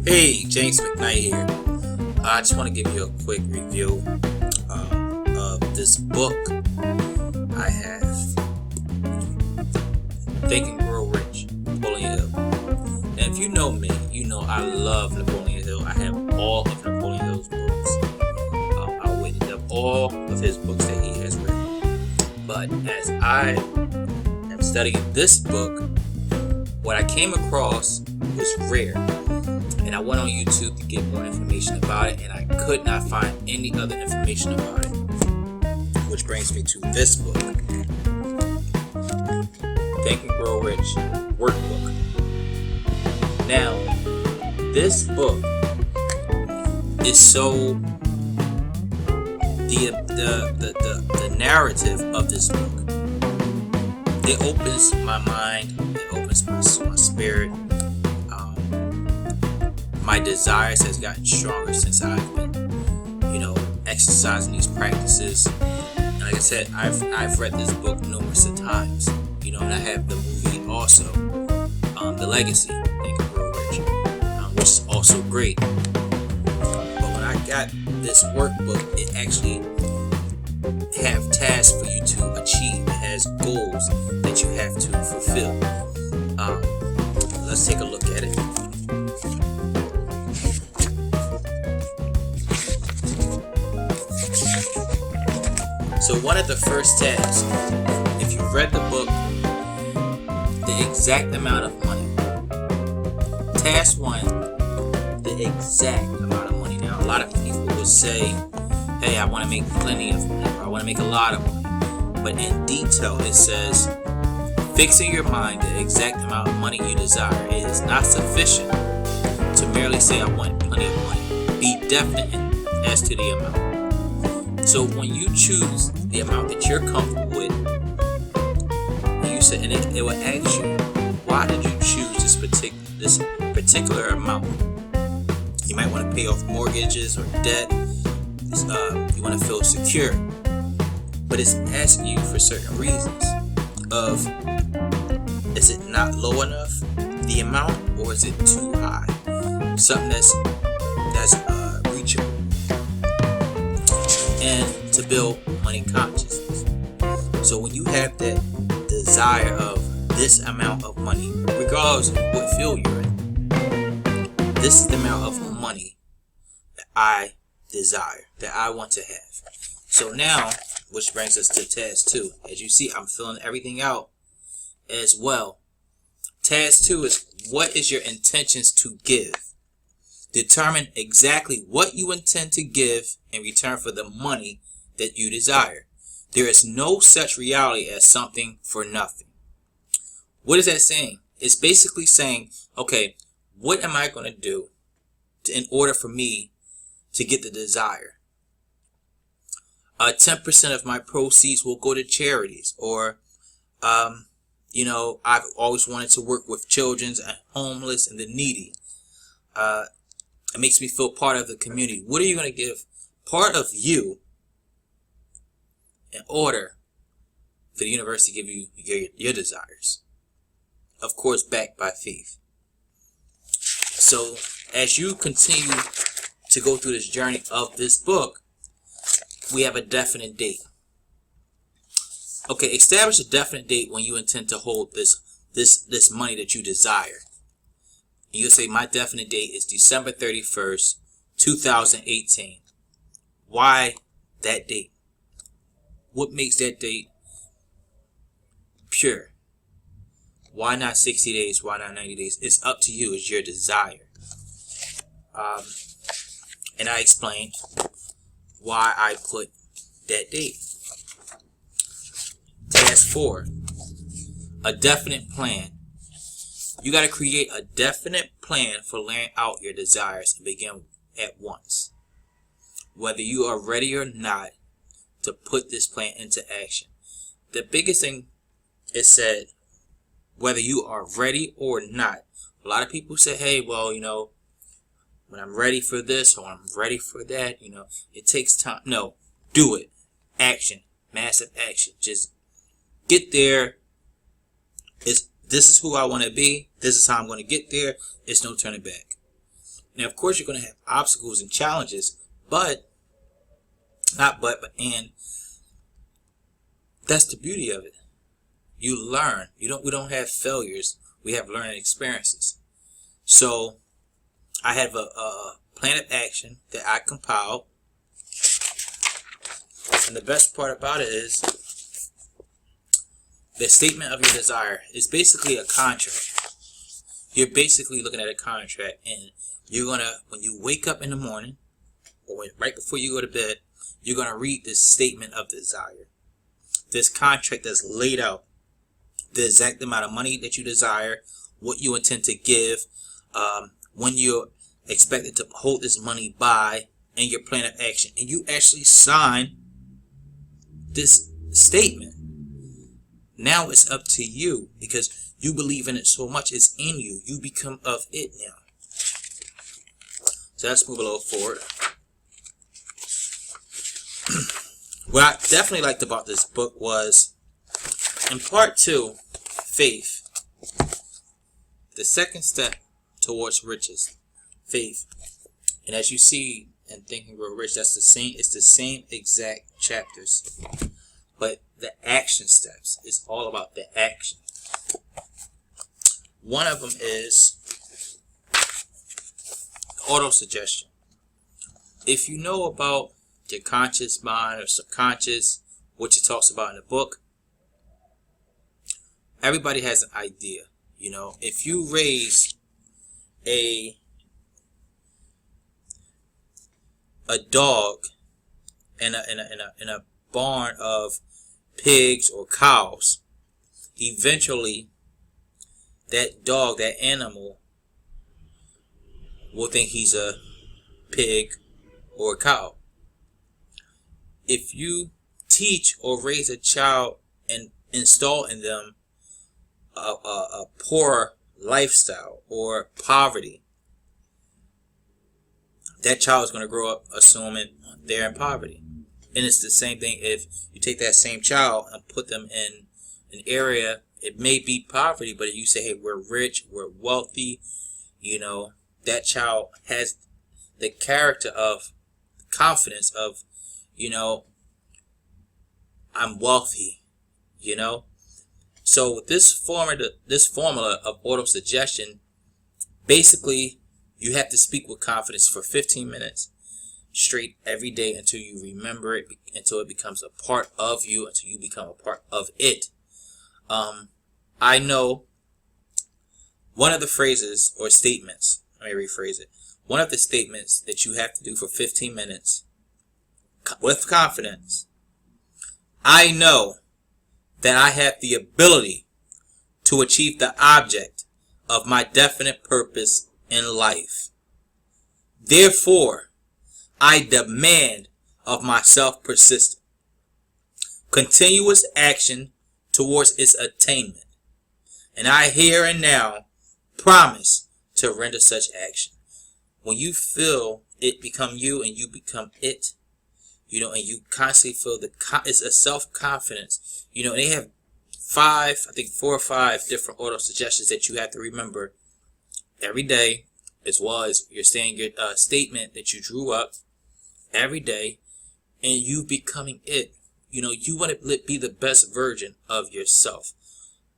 Hey, James McKnight here. I just want to give you a quick review of this book I have, Think and Grow Rich, Napoleon Hill. And if you know me, you know I love Napoleon Hill. I have all of Napoleon Hill's books. I witnessed up all of his books that he has written. But as I am studying this book, what I came across was rare. And I went on YouTube to get more information about it, and I could not find any other information about it. Which brings me to this book, Think and Grow Rich, Workbook. Now, this book is so the narrative of this book. It opens my mind, it opens my spirit. My desires has gotten stronger since I've been, exercising these practices. And like I said, I've read this book numerous of times, and I have the movie also, The Legacy, Think and Grow Rich, which is also great. But when I got this workbook, it actually have tasks for you to achieve. It has goals that you have to fulfill. Let's take a look at it. So one of the first tasks, if you read the book, the exact amount of money. Task 1, the exact amount of money. Now, a lot of people will say, hey, I want to make plenty of money, or I want to make a lot of money. But in detail, it says, fix in your mind the exact amount of money you desire. It is not sufficient to merely say, I want plenty of money. Be definite as to the amount. So when you choose the amount that you're comfortable with, you say, and it will ask you, why did you choose this particular amount? You might want to pay off mortgages or debt. You want to feel secure, but it's asking you for certain reasons. Of, is it not low enough, the amount, or is it too high? Something that's reachable. And to build money consciousness. So when you have that desire of this amount of money, regardless of what field you're in, this is the amount of money that I desire, that I want to have. So now, which brings us to task 2. As you see, I'm filling everything out as well. Task 2 is, what is your intentions to give? Determine exactly what you intend to give in return for the money that you desire. There is no such reality as something for nothing. What is that saying? It's basically saying, okay, what am I going to do in order for me to get the desire? 10% of my proceeds will go to charities, or, I've always wanted to work with children and homeless and the needy. It makes me feel part of the community. What are you going to give part of you in order for the universe to give you your desires? Of course, backed by faith. So, as you continue to go through this journey of this book, we have a definite date. Okay, establish a definite date when you intend to hold this money that you desire. And you'll say, my definite date is December 31st, 2018. Why that date? What makes that date pure? Why not 60 days? Why not 90 days? It's up to you. It's your desire. And I explained why I put that date. Task 4, a definite plan. You got to create a definite plan for laying out your desires and begin at once. Whether you are ready or not to put this plan into action. The biggest thing is said, whether you are ready or not. A lot of people say, hey, well, when I'm ready for this or I'm ready for that, it takes time. No, do it. Action. Massive action. Just get there. This is who I want to be. This is how I'm going to get there. It's no turning back. Now, of course, you're going to have obstacles and challenges, and that's the beauty of it. You learn. We don't have failures. We have learning experiences. So I have a plan of action that I compiled. And the best part about it is the statement of your desire is basically a contract. You're basically looking at a contract, and you're going to, when you wake up in the morning or right before you go to bed, you're going to read this statement of desire. This contract that's laid out, the exact amount of money that you desire, what you intend to give, when you're expected to hold this money by, and your plan of action. And you actually sign this statement. Now it's up to you, because you believe in it so much. It's in you. You become of it now. So let's move a little forward. What I definitely liked about this book was, in part 2, faith. The second step towards riches, faith. And as you see in Think and Grow Rich, that's the same. It's the same exact chapters, but the action steps is all about the action. One of them is auto-suggestion. If you know about your conscious mind or subconscious, which it talks about in the book, everybody has an idea. You know, if you raise a dog in a barn of pigs or cows, eventually that dog, that animal, will think he's a pig or a cow. If you teach or raise a child and install in them a poor lifestyle or poverty, that child is going to grow up assuming they're in poverty. And it's the same thing if you take that same child and put them in an area, it may be poverty, but if you say, hey, we're rich, we're wealthy, you know, that child has the character of confidence of, you know, I'm wealthy, you know. So with this formula of auto-suggestion, basically you have to speak with confidence for 15 minutes straight every day until you remember it, until it becomes a part of you, until you become a part of it. I know one of the phrases or statements, let me rephrase it. One of the statements that you have to do for 15 minutes with confidence: I know that I have the ability to achieve the object of my definite purpose in life. Therefore, I demand of myself persistent, continuous action towards its attainment. And I here and now promise to render such action. When you feel it become you and you become it, you know, and you constantly feel it's a self-confidence, you know, and they have 4 or 5 different auto suggestions that you have to remember every day, as well as your statement that you drew up every day, and you becoming it. You know, you want to be the best version of yourself.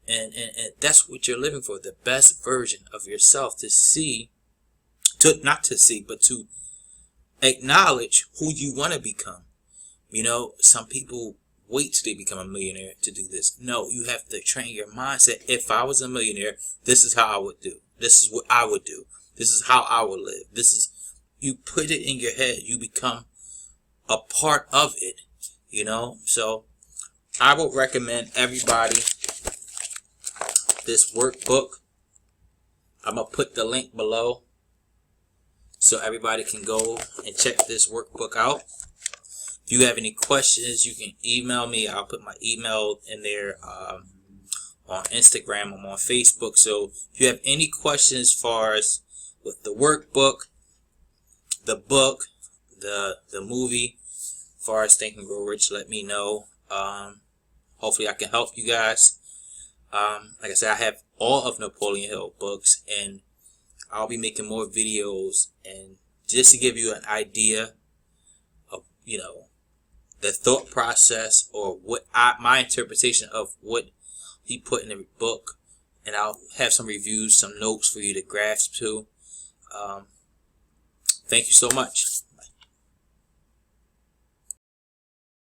And that's what you're living for, the best version of yourself, not to see, but to acknowledge who you want to become. You know, some people wait till they become a millionaire to do this. No, you have to train your mindset. If I was a millionaire, this is how I would do. This is what I would do. This is how I would live. You put it in your head. You become a part of it, you know. So I would recommend everybody this workbook. I'm going to put the link below so everybody can go and check this workbook out. If you have any questions, you can email me. I'll put my email in there on Instagram. I'm on Facebook. So if you have any questions as far as with the workbook, the book, the movie, as far as Think and Grow Rich, let me know. Hopefully I can help you guys. Like I said, I have all of Napoleon Hill books, and I'll be making more videos, and just to give you an idea of, the thought process, or my interpretation of what he put in the book, and I'll have some reviews, some notes for you to grasp to. Thank you so much.